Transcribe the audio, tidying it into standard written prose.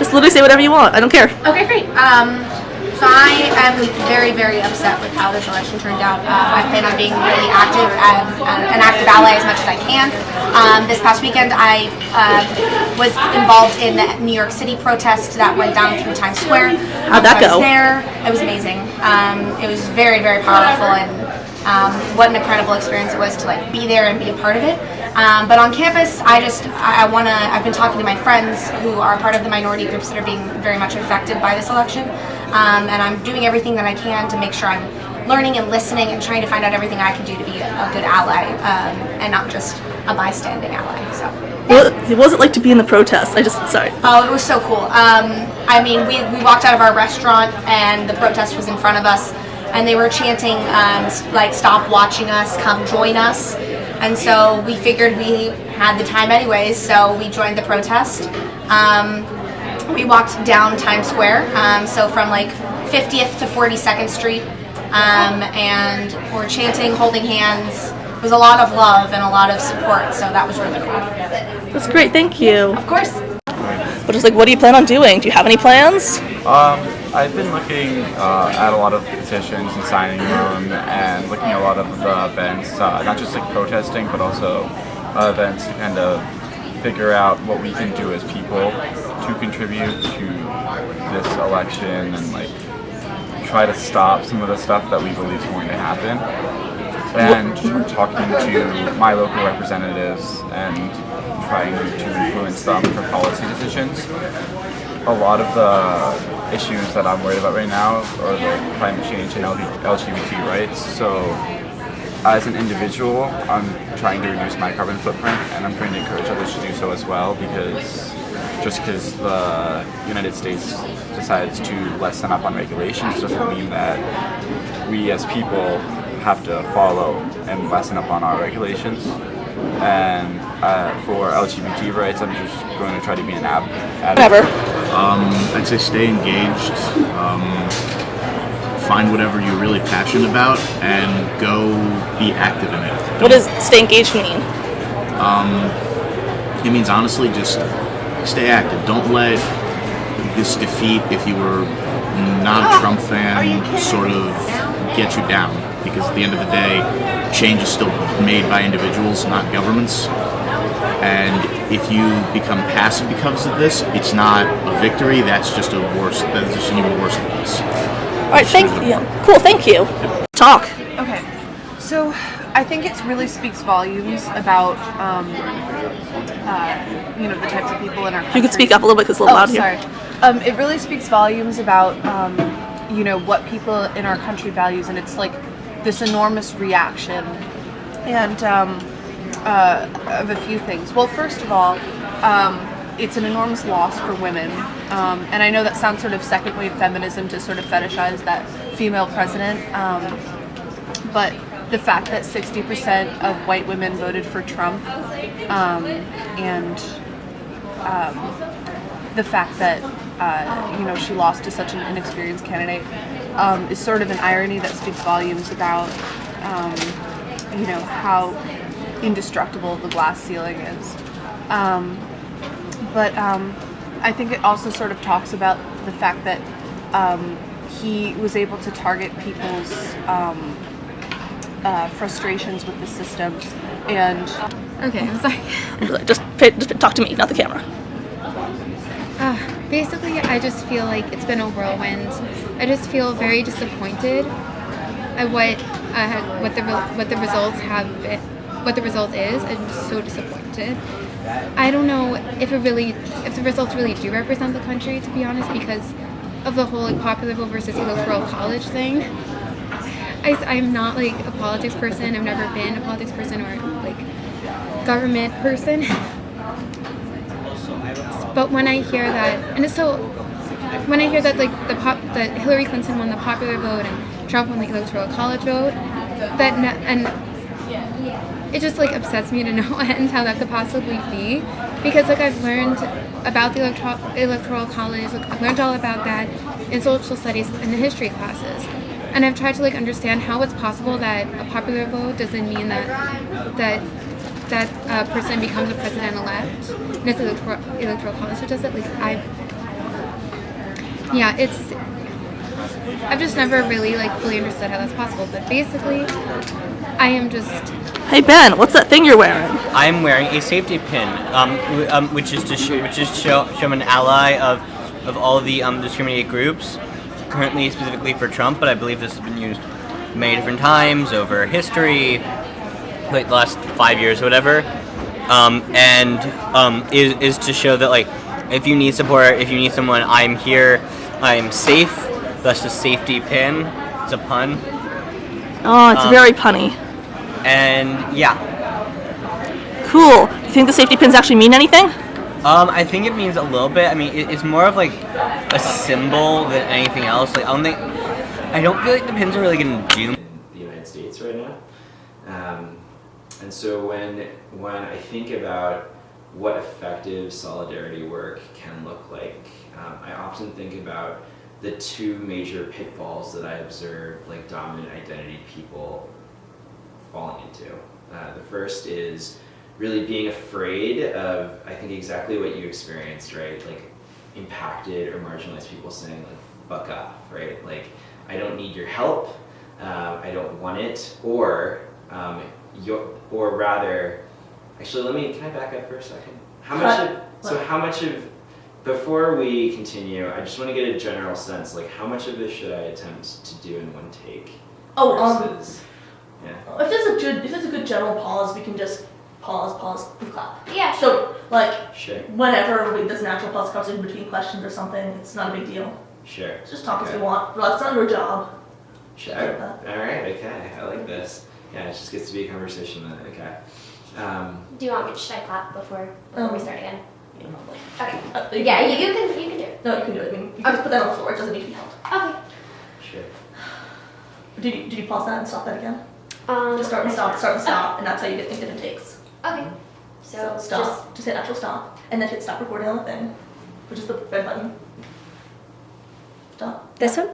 Just literally say whatever you want. I don't care. Okay, great. So I am very, very upset with how this election turned out. I plan on being really active and an active ally as much as I can. This past weekend, I was involved in the New York City protest that went down through Times Square. How'd that go? I was there. It was amazing. It was very, very powerful, and what an incredible experience it was to be there and be a part of it. But on campus, I've been talking to my friends who are part of the minority groups that are being very much affected by this election. And I'm doing everything that I can to make sure I'm learning and listening and trying to find out everything I can do to be a good ally, and not just a bystanding ally. So. What was it like to be in the protest? Sorry. Oh, it was so cool. I mean, we walked out of our restaurant and the protest was in front of us, and they were chanting, stop watching us, come join us. And so we figured we had the time anyways, so we joined the protest. We walked down Times Square, so from 50th to 42nd Street, and we're chanting, holding hands. It was a lot of love and a lot of support, so that was really cool. That's great, thank you. Of course. But just what do you plan on doing? Do you have any plans? I've been looking at a lot of petitions and signing them, and looking at a lot of the events, not just protesting, but also events to kind of figure out what we can do as people to contribute to this election and try to stop some of the stuff that we believe is going to happen. And talking to my local representatives and trying to influence them for policy decisions. A lot of the issues that I'm worried about right now are climate change and LGBT rights. So as an individual, I'm trying to reduce my carbon footprint, and I'm trying to encourage others to do so as well, because just because the United States decides to lessen up on regulations doesn't mean that we as people have to follow and lessen up on our regulations. And for LGBT rights, I'm just going to try to be an advocate. Whatever. I'd say stay engaged. Find whatever you're really passionate about and go be active in it. What does stay engaged mean? It means honestly just stay active. Don't let this defeat, if you were not a Trump fan, sort of get you down. Because at the end of the day, change is still made by individuals, not governments. And if you become passive because of this, it's not a victory. That's just an even worse place. All right, thank you. Cool, thank you. Talk. Okay, so I think it really speaks volumes about, the types of people in our country. You could speak up a little bit because it's a little loud here. Sorry. It really speaks volumes about, what people in our country values, and it's this enormous reaction, and of a few things. Well, first of all, it's an enormous loss for women, and I know that sounds sort of second wave feminism to sort of fetishize that female president, but the fact that 60% of white women voted for Trump, and the fact that she lost to such an inexperienced candidate is sort of an irony that speaks volumes about how indestructible the glass ceiling is. But I think it also sort of talks about the fact that he was able to target people's frustrations with the system. And okay, I'm sorry. Just talk to me, not the camera. Basically, I just feel like it's been a whirlwind. I just feel very disappointed at what the results have been, what the result is. I'm just so disappointed. I don't know if the results really do represent the country, to be honest, because of the whole popular vote versus electoral college thing. I'm not a politics person. I've never been a politics person or government person. But when I hear that, that Hillary Clinton won the popular vote and Trump won the electoral college vote, and it just upsets me to no end how that could possibly be, because I've learned about the electoral college, I've learned all about that in social studies and the history classes, and I've tried to understand how it's possible that a popular vote doesn't mean that person becomes a president-elect, and it's the electoral college that does it. Yeah, I've just never really like fully understood how that's possible. But basically, I am just Hey Ben, what's that thing you're wearing? I'm wearing a safety pin, which is to show I'm an ally of all the discriminated groups. Currently, specifically for Trump, but I believe this has been used many different times over history, like the last 5 years or whatever. Is to show that like if you need support, if you need someone, I'm here, I'm safe. That's the safety pin. It's a pun. Oh, it's very punny. And yeah. Cool. Do you think the safety pins actually mean anything? I think it means a little bit. I mean, it's more of like a symbol than anything else. Like I don't feel like the pins are really gonna do. In the United States right now, and so when I think about what effective solidarity work can look like, I often think about the two major pitfalls that I observe like dominant identity people falling into. The first is really being afraid of, I think, exactly what you experienced, right? Like impacted or marginalized people saying like, fuck off, right? Like, I don't need your help, I don't want it, or rather, actually, can I back up for a second? How much of, before we continue, I just want to get a general sense, like how much of this should I attempt to do in one take? Versus, yeah. If there's a good general pause, we can just pause, and clap. Yeah. So, like, Sure. whenever there's an actual pause comes in between questions or something, it's not a big deal. Sure. Just talk Okay. as you want. Well, it's not your job. Sure. All right. Okay. I like this. Yeah, it just gets to be a conversation then. Okay. Do you want me to should I clap before we start again? You know, Okay. like, Yeah, you can do it. No, you can do it. I mean, you can just put that on the floor. It doesn't need to be held. Okay. Sure. Did you pause that and stop that again? Just start and okay. stop, and that's how you get different takes. Okay. So stop. Just hit actual stop, and then hit stop recording on the thing, which is the red button. Stop. This one?